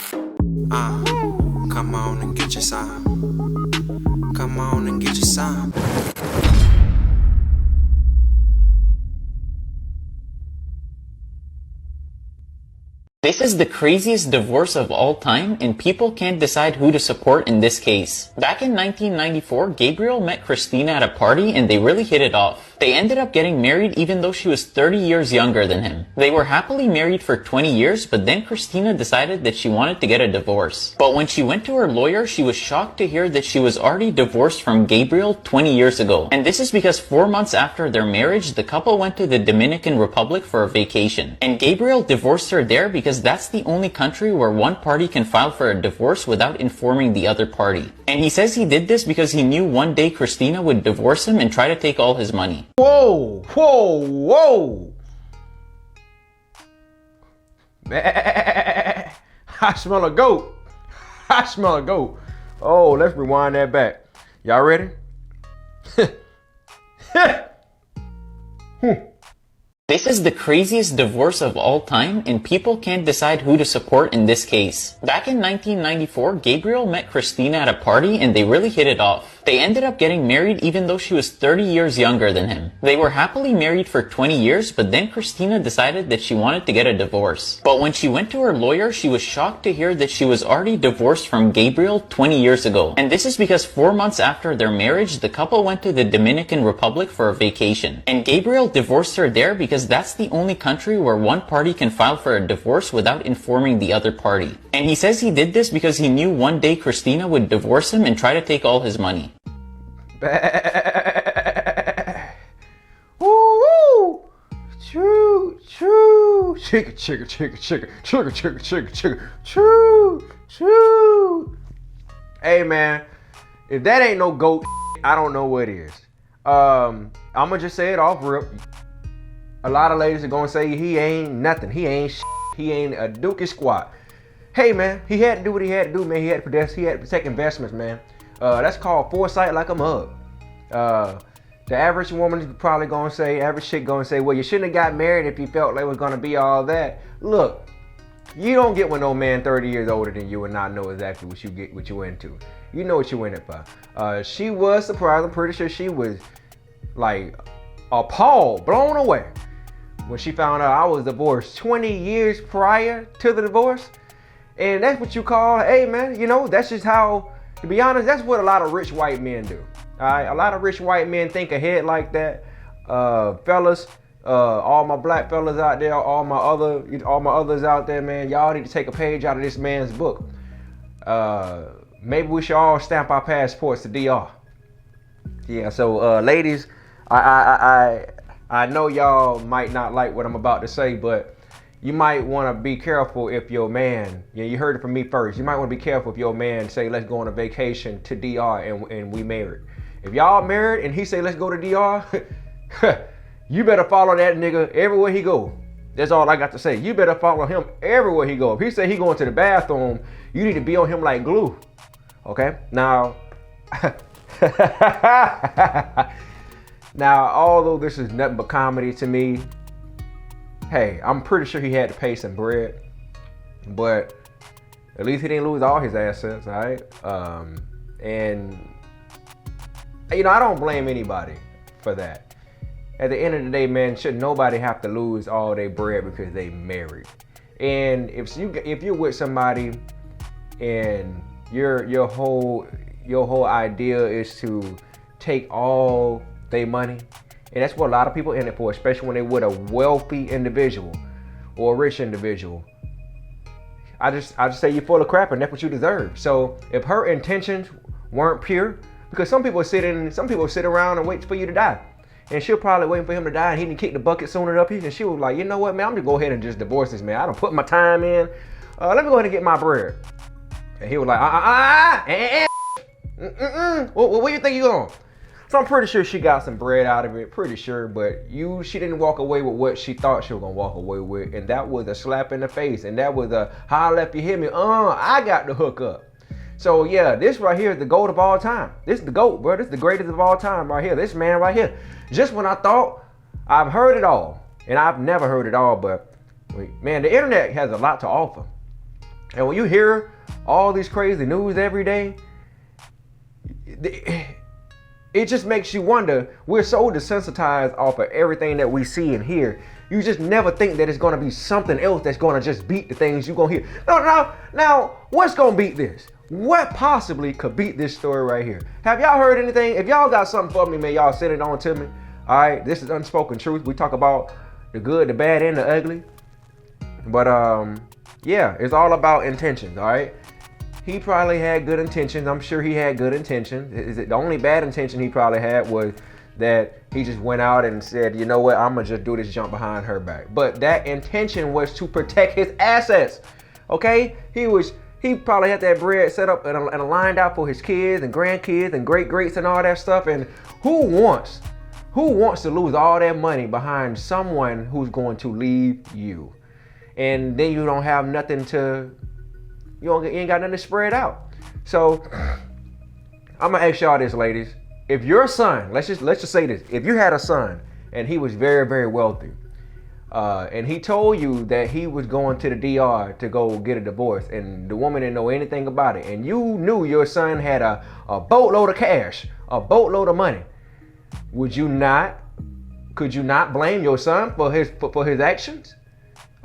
Come on and get your sign. Come on and get your sign. This is the craziest divorce of all time, and people can't decide who to support in this case. Back in 1994, Gabriel met Christina at a party and they really hit it off. They ended up getting married even though she was 30 years younger than him. They were happily married for 20 years, but then Christina decided that she wanted to get a divorce. But when she went to her lawyer, she was shocked to hear that she was already divorced from Gabriel 20 years ago. And this is because 4 months after their marriage, the couple went to the Dominican Republic for a vacation. And Gabriel divorced her there because that's the only country where one party can file for a divorce without informing the other party. And he says he did this because he knew one day Christina would divorce him and try to take all his money. Whoa, whoa, whoa. Man, I smell a goat. I smell a goat. Oh, let's rewind that back. Y'all ready? This is the craziest divorce of all time, and people can't decide who to support in this case. Back in 1994, Gabriel met Christina at a party and they really hit it off. They ended up getting married even though she was 30 years younger than him. They were happily married for 20 years, but then Christina decided that she wanted to get a divorce. But when she went to her lawyer, she was shocked to hear that she was already divorced from Gabriel 20 years ago. And this is because 4 months after their marriage, the couple went to the Dominican Republic for a vacation. And Gabriel divorced her there because that's the only country where one party can file for a divorce without informing the other party. And he says he did this because he knew one day Christina would divorce him and try to take all his money. Woo! Choo, choo. Chicka, chicka, chicka, chicka, chicka, chicka, chicka, chicka, choo, choo. Hey, man, if that ain't no goat, I don't know what is. I'm gonna just say it off rip. A lot of ladies are gonna say he ain't nothing. He ain't shit. He ain't a dookie squat. Hey, man, he had to do what he had to do, man. He had to protect investments, man. That's called foresight like a mug. The average woman is probably gonna say, average chick gonna say, well, you shouldn't have got married if you felt like it was gonna be all that. Look, you don't get with no man 30 years older than you and not know exactly what you into. You know what you in it for. She was surprised. I'm pretty sure she was like appalled, blown away when she found out I was divorced 20 years prior to the divorce. And that's what you call, hey man, you know, that's just how, to be honest, that's what a lot of rich white men do. All right, a lot of rich white men think ahead like that. Fellas, all my black fellas out there, all my others out there, man, y'all need to take a page out of this man's book. Maybe we should all stamp our passports to DR. Yeah, so ladies, I know y'all might not like what I'm about to say, but you might want to be careful if your man, you heard it from me first, you might want to be careful if your man say, let's go on a vacation to DR and we married. If y'all married and he say, let's go to DR, you better follow that nigga everywhere he go. That's all I got to say. You better follow him everywhere he go. If he say he going to the bathroom, you need to be on him like glue. Okay? Now, now, although this is nothing but comedy to me, hey, I'm pretty sure he had to pay some bread, but at least he didn't lose all his assets, all right? And, you know, I don't blame anybody for that. At the end of the day, man, should nobody have to lose all their bread because they married. And if you're with somebody and your whole idea is to take all their money, and that's what a lot of people in it for, especially when they're with a wealthy individual or a rich individual. I just say you're full of crap and that's what you deserve. So if her intentions weren't pure, because some people sit around and wait for you to die. And she'll probably waiting for him to die and he didn't kick the bucket soon enough. And she was like, you know what, man, I'm gonna go ahead and just divorce this man. I don't put my time in. Let me go ahead and get my bread. And he was like, where you think you going? So I'm pretty sure she got some bread out of it, pretty sure, but she didn't walk away with what she thought she was gonna walk away with, and that was a slap in the face, and that was a holla if you hit me, I got the hook up. So yeah, this right here is the GOAT of all time. This is the GOAT, bro. This is the greatest of all time right here. This man right here. Just when I thought I've heard it all, and I've never heard it all, but man, the internet has a lot to offer. And when you hear all these crazy news every day, it just makes you wonder. We're so desensitized off of everything that we see and hear. You just never think that it's gonna be something else that's gonna just beat the things you're gonna hear. Now, what's gonna beat this? What possibly could beat this story right here? Have y'all heard anything? If y'all got something for me, man, y'all send it on to me. All right, this is Unspoken Truth. We talk about the good, the bad, and the ugly. But yeah, it's all about intentions, all right? He probably had good intentions. I'm sure he had good intentions. The only bad intention he probably had was that he just went out and said, you know what, I'm gonna just do this jump behind her back. But that intention was to protect his assets, okay? He probably had that bread set up and lined out for his kids and grandkids and great-greats and all that stuff. And who wants to lose all that money behind someone who's going to leave you? And then you don't have nothing you ain't got nothing to spread out. So I'm gonna ask y'all this, ladies. If your son, let's just say this, if you had a son and he was very, very wealthy, and he told you that he was going to the DR to go get a divorce, and the woman didn't know anything about it, and you knew your son had a boatload of cash, a boatload of money, could you not blame your son for his actions?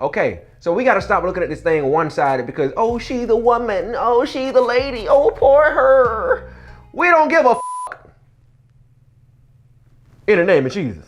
Okay, so we got to stop looking at this thing one-sided because, oh, she the woman, oh, she the lady, oh, poor her. We don't give a f***. In the name of Jesus.